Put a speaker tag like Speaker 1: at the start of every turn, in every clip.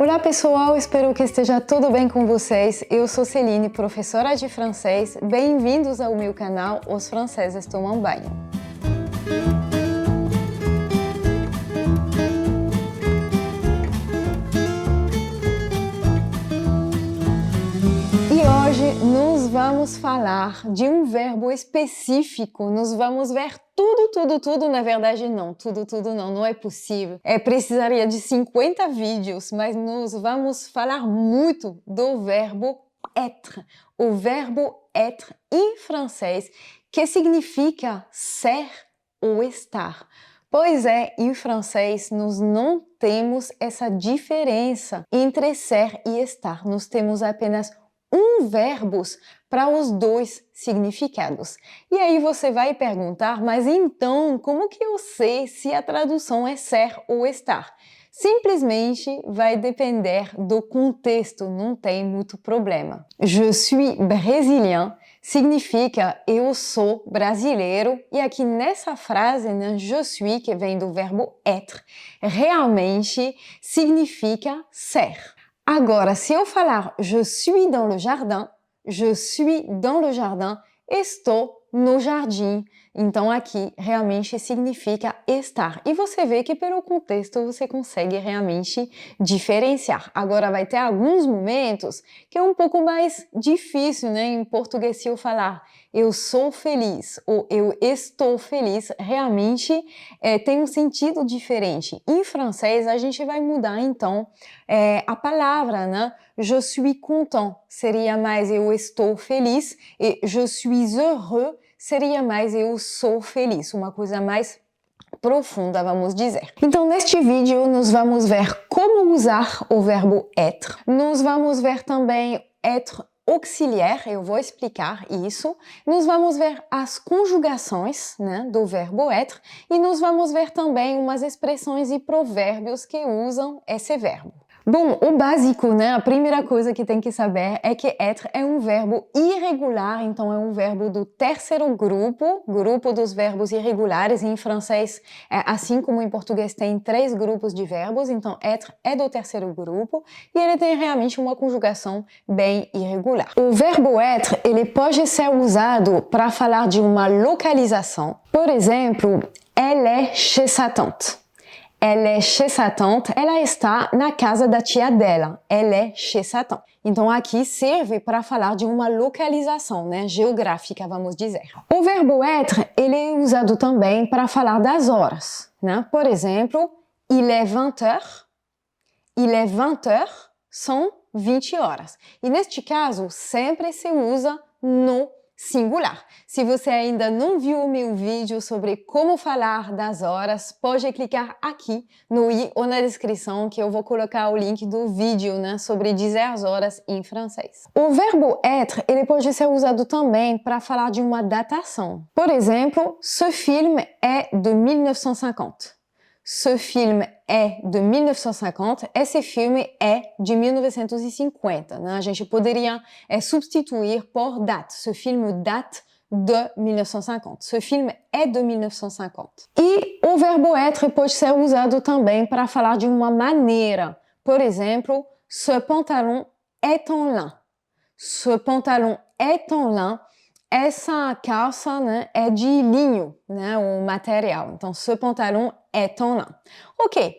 Speaker 1: Olá pessoal, espero que esteja tudo bem com vocês. Eu sou Celine, professora de francês. Bem-vindos ao meu canal Os Franceses Tomam Banho. E hoje nós vamos falar de um verbo específico. Nós vamos ver tudo, na verdade não, tudo não é possível. Precisaria de 50 vídeos, mas nós vamos falar muito do verbo être. O verbo être em francês, que significa ser ou estar. Pois é, em francês nós não temos essa diferença entre ser e estar. Nós temos apenas verbos para os dois significados. E aí você vai perguntar, mas então como que eu sei se a tradução é ser ou estar? Simplesmente vai depender do contexto, não tem muito problema. Je suis brésilien significa eu sou brasileiro, e aqui nessa frase, né, je suis, que vem do verbo être, realmente significa ser. Agora, se eu falar je suis dans le jardin, estou no jardim. Então aqui realmente significa estar. E você vê que pelo contexto você consegue realmente diferenciar. Agora vai ter alguns momentos que é um pouco mais difícil, né? Em português, se eu falar eu sou feliz ou eu estou feliz, realmente tem um sentido diferente. Em francês a gente vai mudar então a palavra, né? Je suis content seria mais eu estou feliz, e je suis heureux seria mais eu sou feliz, uma coisa mais profunda, vamos dizer. Então, neste vídeo, nós vamos ver como usar o verbo être. Nós vamos ver também être auxiliar, eu vou explicar isso. Nós vamos ver as conjugações, né, do verbo être, e nós vamos ver também umas expressões e provérbios que usam esse verbo. Bom, o básico, né? A primeira coisa que tem que saber é que être é um verbo irregular, então é um verbo do terceiro grupo dos verbos irregulares. Em francês, assim como em português, tem 3 grupos de verbos, então être é do terceiro grupo e ele tem realmente uma conjugação bem irregular. O verbo être, ele pode ser usado para falar de uma localização. Por exemplo, elle est chez sa tante. Elle est chez sa tante, ela está na casa da tia dela. Elle est chez sa tante. Então aqui serve para falar de uma localização, né, geográfica, vamos dizer. O verbo être, ele é usado também para falar das horas, né? Por exemplo, il est 20 heures. Il est 20 heures, são 20 horas. E neste caso, sempre se usa no singular. Se você ainda não viu o meu vídeo sobre como falar das horas, pode clicar aqui no i ou na descrição que eu vou colocar o link do vídeo, né, sobre dizer as horas em francês. O verbo être, ele pode ser usado também para falar de uma datação. Por exemplo, ce film est de 1950. Ce film é de 1950, esse filme é de 1950. Né? A gente poderia substituir por date. Ce film date de 1950. Ce film é de 1950. E o verbo être pode ser usado também para falar de uma maneira. Por exemplo, ce pantalon est en lin. Ce pantalon est en lin. Essa calça, né, é de linho, né, o material. Então, ce pantalon est en lin. Ok,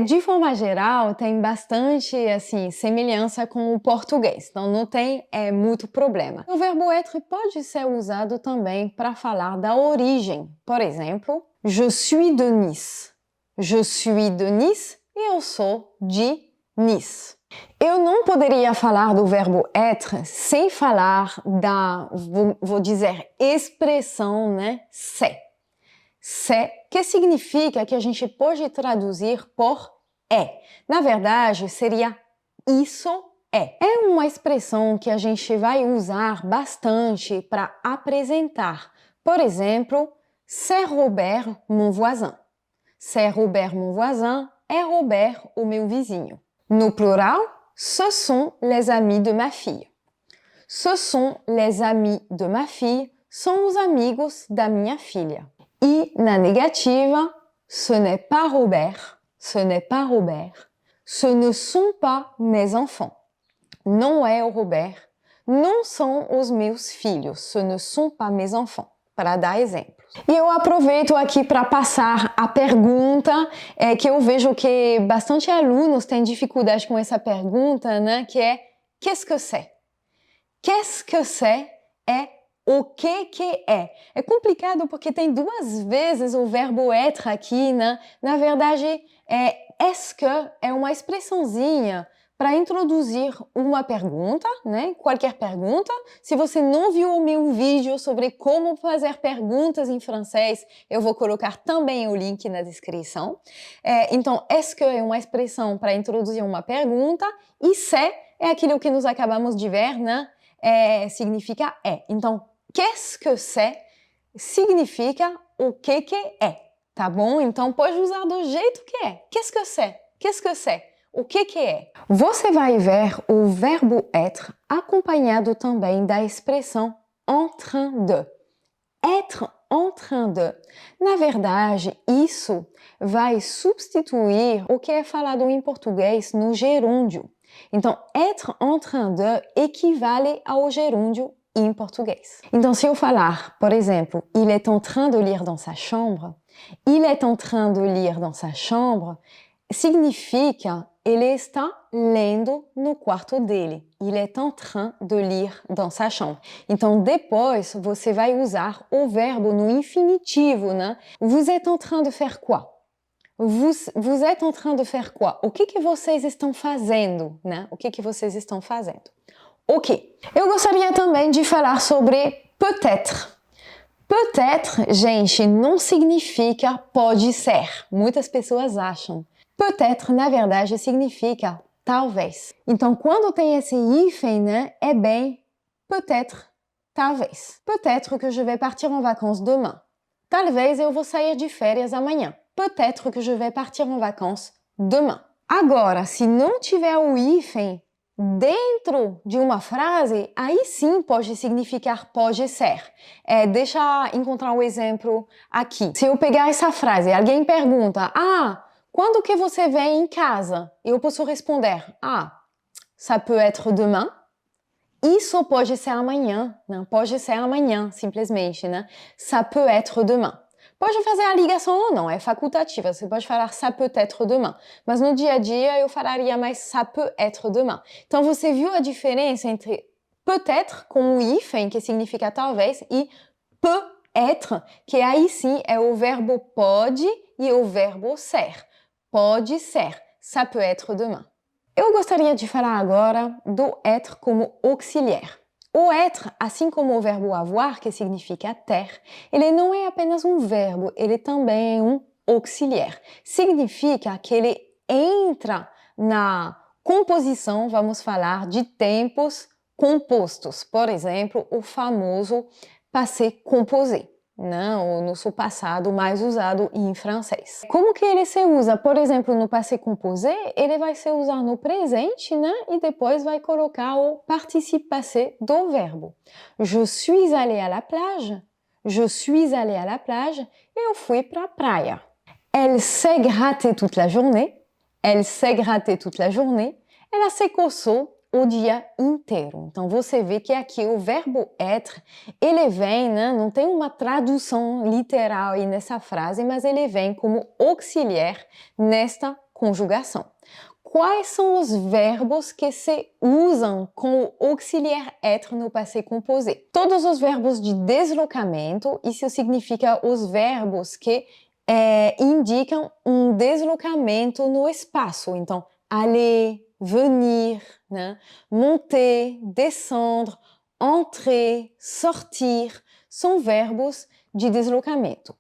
Speaker 1: de forma geral, tem bastante, assim, semelhança com o português. Então, não tem muito problema. O verbo être pode ser usado também para falar da origem. Por exemplo, je suis de Nice. Je suis de Nice e eu sou de Nice. Eu não poderia falar do verbo être sem falar da, vou dizer, expressão, né, c'est. C'est, que significa que a gente pode traduzir por é. Na verdade, seria isso é. É uma expressão que a gente vai usar bastante para apresentar. Por exemplo, c'est Robert, mon voisin. C'est Robert, mon voisin, é Robert, o meu vizinho. No plural, ce sont les amis de ma fille. Ce sont les amis de ma fille, são os amigos da minha filha. E na negativa, ce n'est pas Robert, Ce ne sont pas mes enfants. Não é o Robert. Não são os meus filhos. Ce ne sont pas mes enfants. Para dar exemplos. E eu aproveito aqui para passar a pergunta, que eu vejo que bastante alunos têm dificuldade com essa pergunta, né? Que é, qu'est-ce que c'est? Qu'est-ce que c'est é o que é. É complicado porque tem duas vezes o verbo être aqui, né? Na verdade, est-ce que é uma expressãozinha para introduzir uma pergunta, né? Qualquer pergunta. Se você não viu o meu vídeo sobre como fazer perguntas em francês, eu vou colocar também o link na descrição. Então, est-ce que é uma expressão para introduzir uma pergunta e c'est é aquilo que nós acabamos de ver, né? Significa é. Então, qu'est-ce que c'est significa o que é, tá bom? Então, pode usar do jeito que é. Qu'est-ce que c'est? Qu'est-ce que c'est? O que é? Você vai ver o verbo être acompanhado também da expressão en train de. Être en train de. Na verdade, isso vai substituir o que é falado em português no gerúndio. Então, être en train de equivale ao gerúndio em português. Então, se eu falar, por exemplo, il est en train de lire dans sa chambre, il est en train de lire dans sa chambre, significa ele está lendo no quarto dele. Il est en train de lire dans sa chambre. Então, depois, você vai usar o verbo no infinitivo, né? Vous êtes en train de faire quoi? Vous êtes en train de faire quoi? O que vocês estão fazendo, né? O que vocês estão fazendo? Ok. Eu gostaria também de falar sobre peut-être. Peut-être, gente, não significa pode ser. Muitas pessoas acham. Peut-être, na verdade, significa talvez. Então, quando tem esse hífen, né, é bem peut-être, talvez. Peut-être que je vais partir en vacances demain. Talvez eu vou sair de férias amanhã. Peut-être que je vais partir en vacances demain. Agora, se não tiver o hífen dentro de uma frase, aí sim pode significar pode ser. Deixa eu encontrar um exemplo aqui. Se eu pegar essa frase, alguém pergunta, quando que você vem em casa? Eu posso responder, ça peut être demain. Isso pode ser amanhã, né? Pode ser amanhã, simplesmente, né? Ça peut être demain. Pode fazer a ligação ou não, é facultativa. Você pode falar ça peut être demain. Mas no dia a dia eu falaria mais ça peut être demain. Então você viu a diferença entre peut-être com o hífen, que significa talvez, e peut être, que aí sim é o verbo pode e o verbo ser. Pode ser, ça peut être demain. Eu gostaria de falar agora do être como auxiliar. O être, assim como o verbo avoir, que significa ter, ele não é apenas um verbo, ele também é um auxiliar. Significa que ele entra na composição, vamos falar, de tempos compostos. Por exemplo, o famoso passé composé. Não, no seu passado mais usado em francês. Como que ele se usa? Por exemplo, no passé composé, ele vai se usar no presente, né? E depois vai colocar o participe passé do verbo. Je suis allé à la plage. Je suis allé à la plage. Eu fui para a praia. Elle s'est grattée toute la journée. Elle s'est grattée toute la journée. Ela se coçou o dia inteiro. Então, você vê que aqui o verbo être, ele vem, né? Não tem uma tradução literal aí nessa frase, mas ele vem como auxiliar nesta conjugação. Quais são os verbos que se usam com o auxiliar être no passé composé? Todos os verbos de deslocamento, isso significa os verbos que indicam um deslocamento no espaço. Então, aller, venir, né? Monter, descendre, entrer, sortir, são verbos de deslocamento.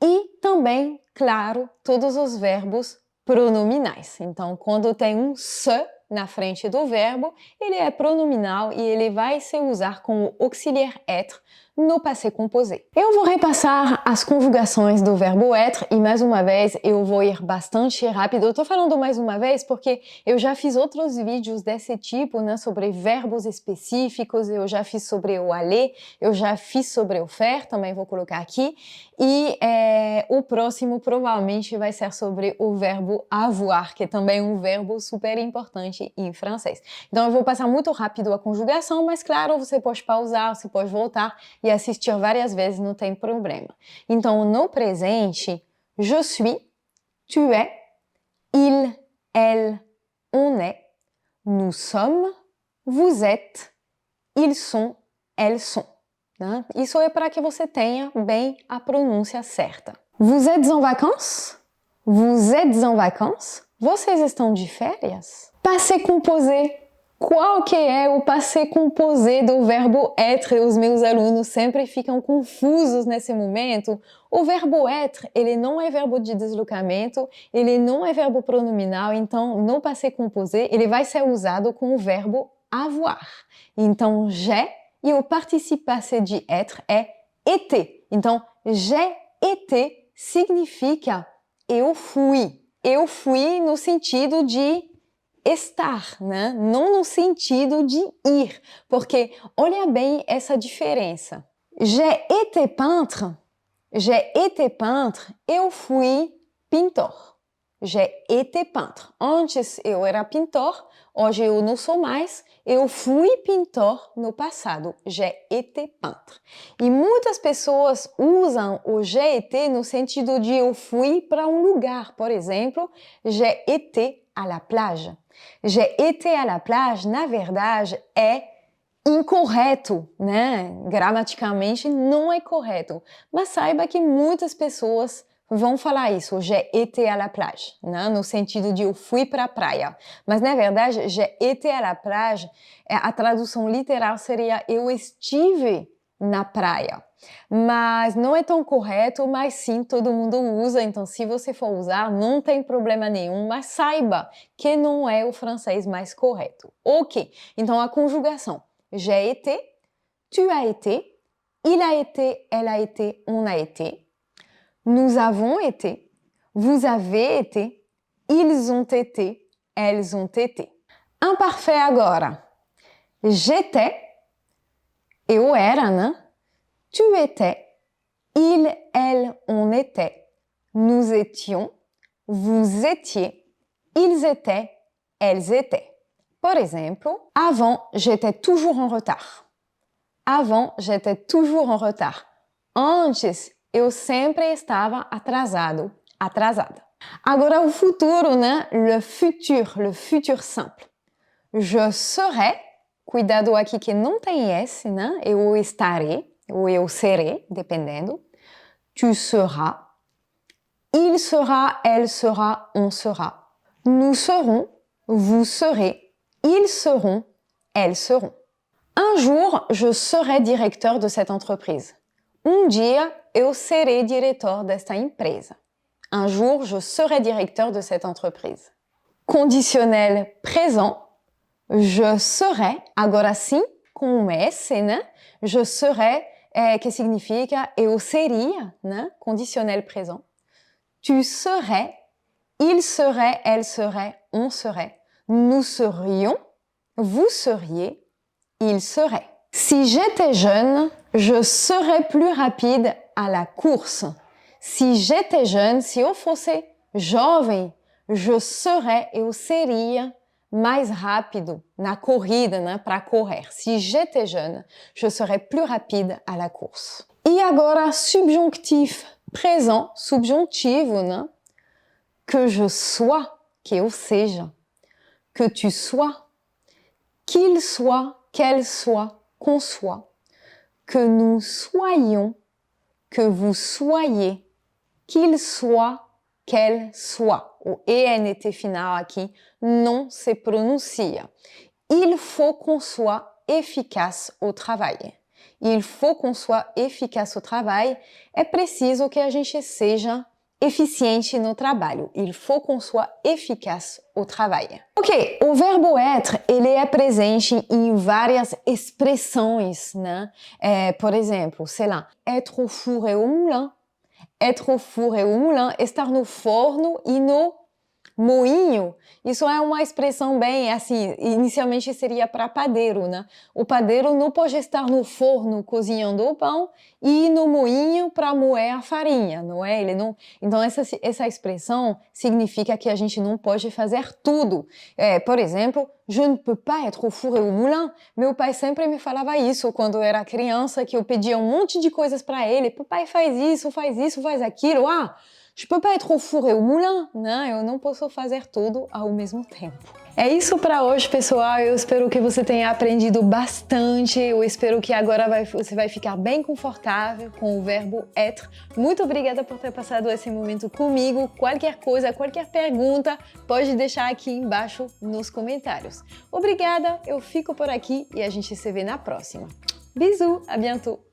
Speaker 1: E também, claro, todos os verbos pronominais. Então, quando tem um se na frente do verbo, ele é pronominal e ele vai se usar como auxiliar être no passé composé. Eu vou repassar as conjugações do verbo être e mais uma vez eu vou ir bastante rápido. Eu tô falando mais uma vez porque eu já fiz outros vídeos desse tipo, né, sobre verbos específicos, eu já fiz sobre o aller, eu já fiz sobre o faire, também vou colocar aqui, e o próximo provavelmente vai ser sobre o verbo avoir, que é também um verbo super importante em francês. Então eu vou passar muito rápido a conjugação, mas claro, você pode pausar, você pode voltar e assistir várias vezes, não tem problema. Então, no presente, je suis, tu es, il, elle, on est, nous sommes, vous êtes, ils sont, elles sont. Né? Isso é para que você tenha bem a pronúncia certa. Vous êtes en vacances? Vous êtes en vacances? Vocês estão de férias? Passé composé. Qual que é o passé composé do verbo être? Os meus alunos sempre ficam confusos nesse momento. O verbo être, ele não é verbo de deslocamento, ele não é verbo pronominal, então no passé composé, ele vai ser usado com o verbo avoir. Então, j'ai, e o participe passé de être é été. Então, j'ai été significa eu fui. Eu fui no sentido de estar, né? Não no sentido de ir, porque olha bem essa diferença. J'ai été peintre, eu fui pintor. J'ai été peintre. Antes eu era pintor, hoje eu não sou mais, eu fui pintor no passado. J'ai été peintre. E muitas pessoas usam o j'ai été no sentido de eu fui para um lugar. Por exemplo, j'ai été à la plage. J'ai été à la plage, na verdade, é incorreto, né? Gramaticalmente não é correto. Mas saiba que muitas pessoas vão falar isso, j'ai été à la plage, né? No sentido de eu fui para a praia. Mas, na verdade, j'ai été à la plage, a tradução literal seria eu estive na praia. Mas não é tão correto, mas sim, todo mundo usa, então se você for usar, não tem problema nenhum, mas saiba que não é o francês mais correto. Ok, então a conjugação. J'ai été, tu as été, il a été, elle a été, on a été. Nous avons été, vous avez été, ils ont été, elles ont été. Imparfait agora. J'étais, eu era, né? Tu étais, il, elle, on était, nous étions, vous étiez, ils étaient, elles étaient. Por exemplo, avant, j'étais toujours en retard. Avant, j'étais toujours en retard. Antes, eu sempre estava atrasado, atrasada. Agora o futuro, né? Le futur simple. Je serai, cuidado aqui que não tem S, né? Eu estarei, ou eu serei, dependendo. Tu seras, il sera, elle sera, on sera. Nous serons, vous serez, ils seront, elles seront. Un jour, je serai directeur de cette entreprise. Dia, eu serei diretor desta empresa. Un jour, je serai directeur de cette entreprise. Conditionnel présent, je serai, agora sim, com S, né? Je serai, que significa eu seria, né? Conditionnel présent. Tu serais, il serait, elle serait, on serait. Nous serions, vous seriez, il serait. Si j'étais jeune, je serais plus rapide à la course. Si j'étais jeune, se eu fosse jovem, je serais, eu seria mais rápido na corrida, né, para correr. Si j'étais jeune, je serais plus rapide à la course. E agora, subjonctif présent, subjuntivo, né? Que je sois, que eu seja. Que tu sois. Qu'il soit, qu'elle soit, qu'on soit. Que nous soyons, que vous soyez. Qu'il soit, qu'elle soit. O ENT final aqui não se pronuncia. Il faut qu'on soit efficace au travail. Il faut qu'on soit efficace au travail. É preciso que a gente seja eficiente no trabalho. Il faut qu'on soit efficace au travail. Ok, o verbo être, ele é presente em várias expressões, né? Por exemplo, sei lá, être au four et au moulin. Être au four et au moulin, estar no forno e no moinho. Isso é uma expressão bem, assim, inicialmente seria para padeiro, né? O padeiro não pode estar no forno cozinhando o pão e no moinho para moer a farinha, não é? Ele não... Então, essa expressão significa que a gente não pode fazer tudo. Por exemplo, je ne peux pas être au four et au moulin. Meu pai sempre me falava isso quando eu era criança, que eu pedia um monte de coisas para ele. Papai, faz isso, faz aquilo. Ah, je peux pas être au four et au moulin, né? Eu não posso fazer tudo ao mesmo tempo. É isso para hoje, pessoal. Eu espero que você tenha aprendido bastante. Eu espero que agora você vai ficar bem confortável com o verbo être. Muito obrigada por ter passado esse momento comigo. Qualquer coisa, qualquer pergunta, pode deixar aqui embaixo nos comentários. Obrigada, eu fico por aqui e a gente se vê na próxima. Bisous, à bientôt!